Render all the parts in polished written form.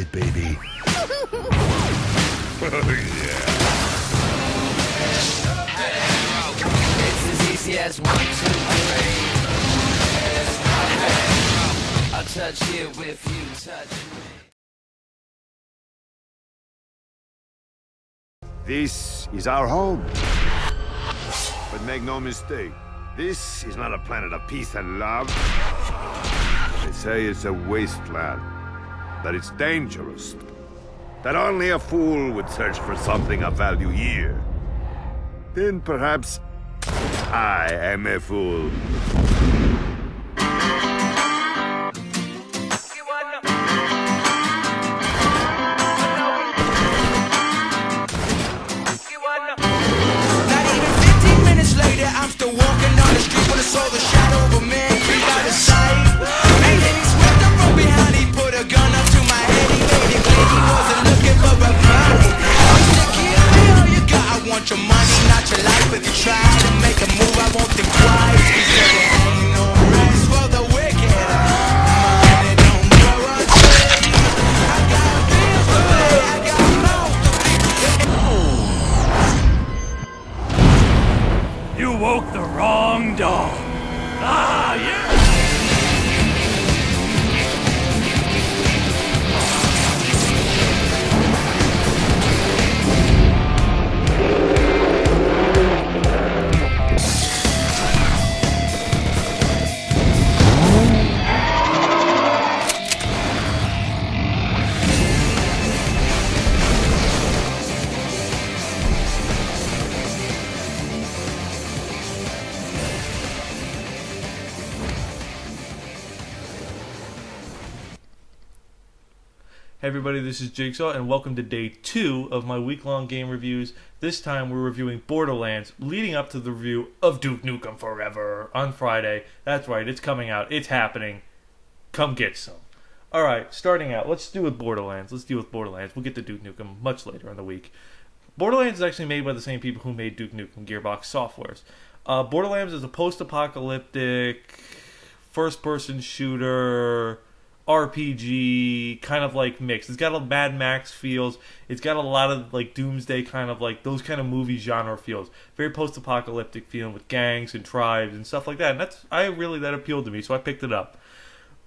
it, baby. Yeah. It's as easy as 1, 2, 3. I'll touch you if you touch me. This is our home. But make no mistake, this is not a planet of peace and love. They say it's a wasteland, that it's dangerous, that only a fool would search for something of value here. Then perhaps I am a fool. I'm still walking down the street when I saw the shadow of a man creep out of sight. And then he swept up from behind, he put a gun up to my head. He made it clear he wasn't looking for a fight. He said, give me all you got, I want your money, not your life. If you try to make a move, I won't think twice. He said, there ain't no rest for the wicked. Money don't grow a tree. I got bills to pay, I got mouth to feed. You woke the wrong dog. Ah, yeah! Hey everybody, this is Jigsaw, and welcome to day 2 of my week-long game reviews. This time we're reviewing Borderlands, leading up to the review of Duke Nukem Forever on Friday. That's right, it's coming out, it's happening. Come get some. Alright, starting out, let's deal with Borderlands. We'll get to Duke Nukem much later in the week. Borderlands is actually made by the same people who made Duke Nukem, Gearbox Softwares. Borderlands is a post-apocalyptic, first-person shooter RPG, kind of like mix. It's got a Mad Max feels. It's got a lot of like Doomsday kind of like those kind of movie genre feels. Very post-apocalyptic feeling with gangs and tribes and stuff like that. And that appealed to me, so I picked it up.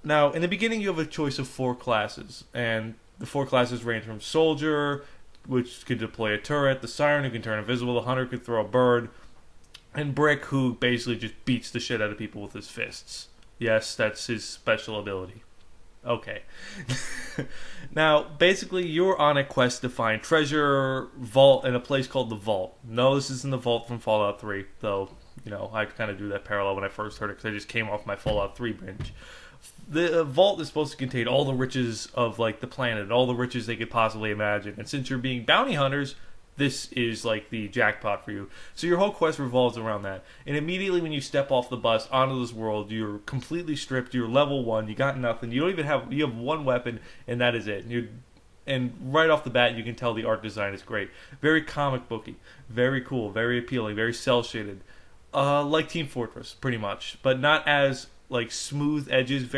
Now, in the beginning, you have a choice of 4 classes, and the 4 classes range from Soldier, which can deploy a turret, the Siren, who can turn invisible, the Hunter, can throw a bird, and Brick, who basically just beats the shit out of people with his fists. Yes, that's his special ability. Okay. Now, basically, you're on a quest to find treasure vault in a place called the Vault. No, this isn't the Vault from Fallout 3, though, you know, I kind of drew that parallel when I first heard it because I just came off my Fallout 3 binge. The Vault is supposed to contain all the riches of, like, the planet, all the riches they could possibly imagine. And since you're being bounty hunters, this is like the jackpot for you. So your whole quest revolves around that. And immediately when you step off the bus onto this world, you're completely stripped. You're level 1. You got nothing. You don't even have. You have one weapon, and that is it. And right off the bat, you can tell the art design is great. Very comic booky. Very cool. Very appealing. Very cel shaded. Like Team Fortress, pretty much, but not as like smooth edges.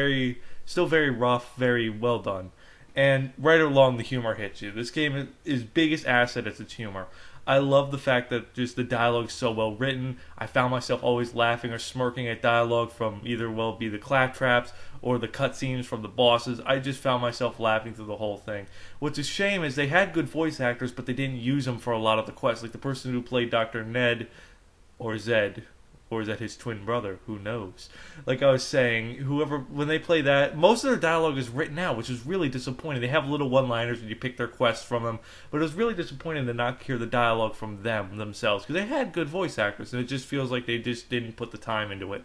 Still very rough. Very well done. And right along, the humor hits you. This game is biggest asset is its humor. I love the fact that just the dialogue is so well written. I found myself always laughing or smirking at dialogue from either be the claptraps or the cutscenes from the bosses. I just found myself laughing through the whole thing. What's a shame is they had good voice actors, but they didn't use them for a lot of the quests. Like the person who played Dr. Ned or Zed. Or is that his twin brother? Who knows? Like I was saying, when they play that, most of their dialogue is written out, which is really disappointing. They have little one-liners when you pick their quests from them, but it was really disappointing to not hear the dialogue from themselves, because they had good voice actors, and it just feels like they just didn't put the time into it.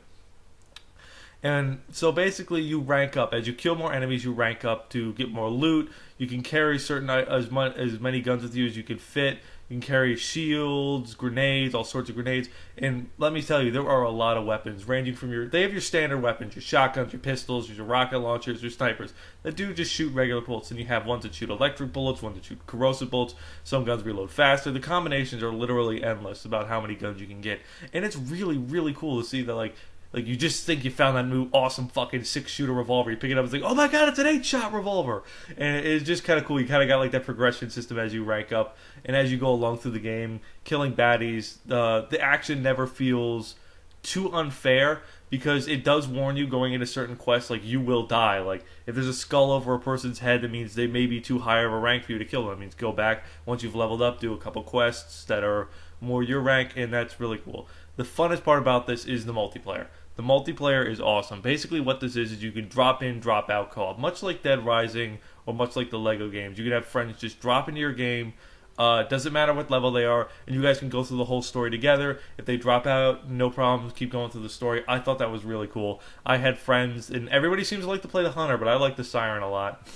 And so basically you rank up. As you kill more enemies, you rank up to get more loot. You can carry as many guns with you as you can fit. You can carry shields, grenades, all sorts of grenades. And let me tell you, there are a lot of weapons, ranging from they have your standard weapons, your shotguns, your pistols, your rocket launchers, your snipers. That do just shoot regular bullets, and you have ones that shoot electric bullets, ones that shoot corrosive bullets. Some guns reload faster. The combinations are literally endless about how many guns you can get. And it's really, really cool to see that, like, Like, you just think you found that new awesome fucking 6-shooter revolver. You pick it up, it's like, oh my god, it's an 8-shot revolver. And it's just kind of cool. You kind of got like that progression system as you rank up. And as you go along through the game, killing baddies, the action never feels too unfair, because it does warn you going into certain quests, like, you will die. Like, if there's a skull over a person's head, that means they may be too high of a rank for you to kill them. It means go back, once you've leveled up, do a couple quests that are more your rank, and that's really cool. The funnest part about this is the multiplayer. The multiplayer is awesome. Basically what this is you can drop in, drop out co-op. Much like Dead Rising, or much like the Lego games. You can have friends just drop into your game. Doesn't matter what level they are, and you guys can go through the whole story together. If they drop out, no problems, keep going through the story. I thought that was really cool. I had friends, and everybody seems to like to play the Hunter, but I like the Siren a lot.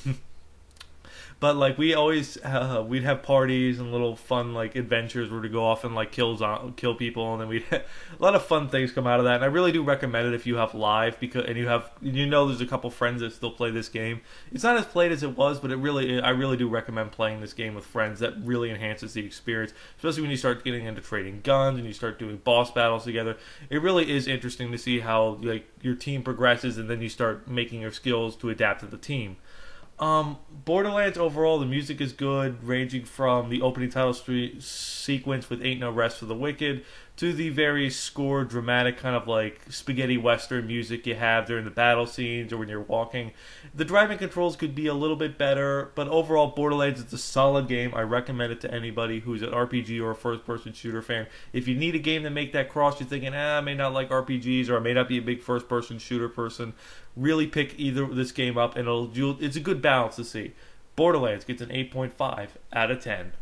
But like, we always we'd have parties and little fun like adventures where to go off and like kill people, and then we'd a lot of fun things come out of that. And I really do recommend it if you have live, because there's a couple friends that still play this game. It's not as played as it was, but I really do recommend playing this game with friends. That really enhances the experience, especially when you start getting into trading guns and you start doing boss battles together. It really is interesting to see how like your team progresses, and then you start making your skills to adapt to the team. Borderlands overall, the music is good, ranging from the opening title sequence with Ain't No Rest for the Wicked to the very scored, dramatic kind of like spaghetti western music you have during the battle scenes or when you're walking. The driving controls could be a little bit better, but overall, Borderlands is a solid game. I recommend it to anybody who's an RPG or a first-person shooter fan. If you need a game to make that cross, you're thinking, I may not like RPGs, or I may not be a big first-person shooter person, really pick either this game up, and it's a good balance to see. Borderlands gets an 8.5 out of 10.